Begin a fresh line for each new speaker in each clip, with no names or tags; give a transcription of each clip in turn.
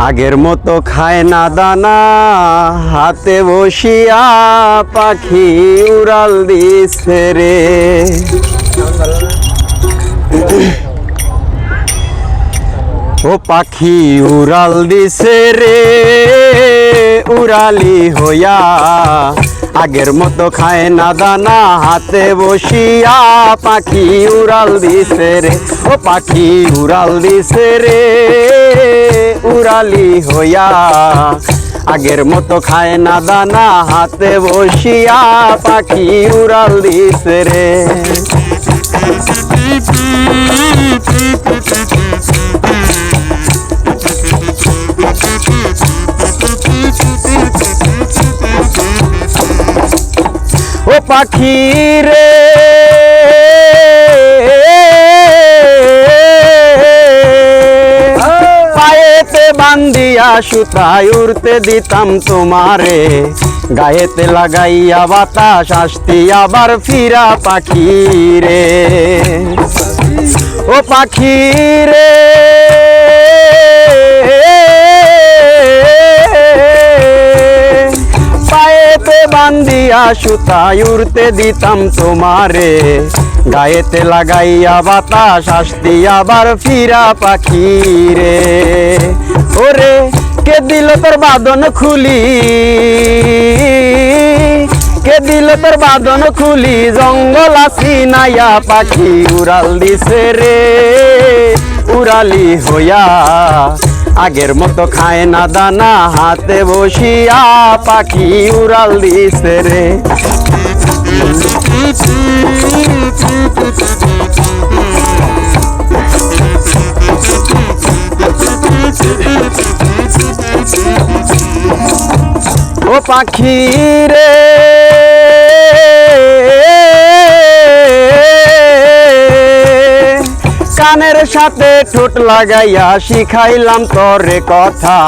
আগের মতো খায় না দানা, হাতে বসিয়া পাখি উড়াল দিছে রে। ও পাখি উড়াল দিছে রে, উড়ালি হইয়া। আগের মতো খায় না দানা, হাতে বসিয়া পাখি উড়াল দিছে রে। ও পাখি উড়াল দিছে রে, উড়ালি হইয়া। আগের মতো খায় না দানা, হাতে বসিয়া পাখি উড়াল দিছে রে। ও পাখি রে পায়েতে বান্ধিয়া সুতায় উড়তে দিতাম তোমারে, গায়েতে লাগাইয়া বাতাস আসতি আবার ফিরা পাখি রে। ও পাখি রে পায়েতে বান্ধিয়া সুতায় উড়তে দিতাম তোমারে, গায়েতে লাগাইয়া বাতাস আসতি আবার ফিরা পাখি রে। ওরে কে দিল তোর বাঁধন খুলি, কে দিল তোর বাঁধন খুলি, জঙ্গল আসি নাইয়া পাখি উড়াল দিছে রে, উড়ালি হইয়া। আগের মতো খায় না দানা, হাতে বসিয়া পাখি উড়াল দিছে রে। ও পাখি রে কানের সাথে ঠোঁট লাগাইয়া শিখাইলাম তোরে কথা,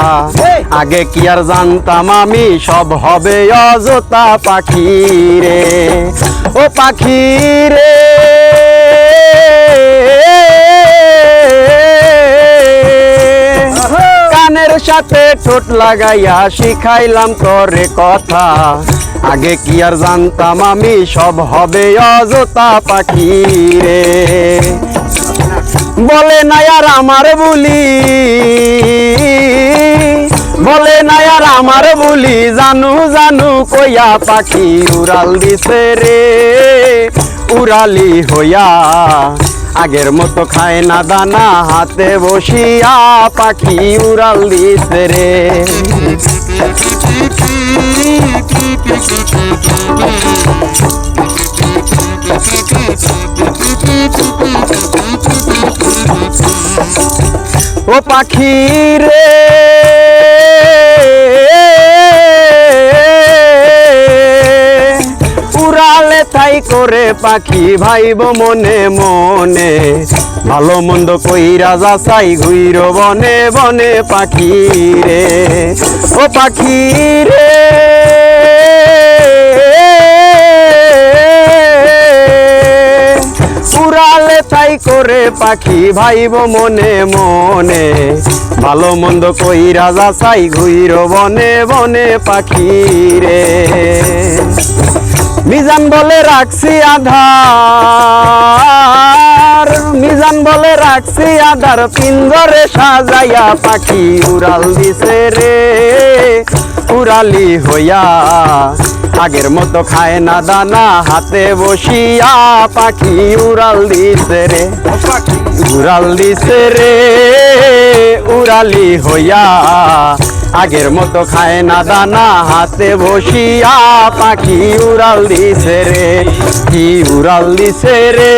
আগে কি আর জানতাম আমি সব হবে অযথা পাখি রে। ও পাখি রে কানের সাথে ঠোঁট লাগাইয়া শিখাইলাম তোরে কথা, আগে কি আর জানতাম আমি সব হবে অযথা পাখি রে। বলে না আর আমার বুলি, বলে না আর আমার বুলি, জানু জানু কইয়া পাখি উড়াল দিছে রে, উড়ালি হইয়া। আগের মতো খায় না দানা, হাতে বসিয়া পাখি উড়াল দিছে রে। ও পাখি রে উড়ালে তাই করে পাখি ভাইব মনে মনে, ভালো মন্দ কইরা যাচাই ঘুইর বনে বনে পাখি রে। ও পাখি রে উড়ালে তাই করে পাখি ভাইব মনে মনে, ভালো মন্দ কইরা যাচাই ঘুইর বনে বনে পাখি রে। মিজান বলে রাখছি আধার, মিজান বলে রাখছি আধার, পিঞ্জরে সাজাইয়া পাখি উড়াল দিছে রে, উড়ালি হইয়া। আগের মতো খায় না দানা, হাতে বসিয়া পাখি উড়াল দিছে রে, উড়াল দিছে রে, উড়ালি হইয়া। আগের মতো খায় না দানা, হাতে বসিয়া পাখি উড়াল দিছে রে, কি উড়াল দিছে রে,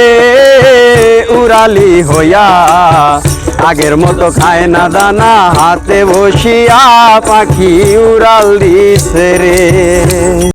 উড়ালি হইয়া। আগের মতো খায় না দানা, হাতে বসিয়া পাখি উড়াল দিছে রে।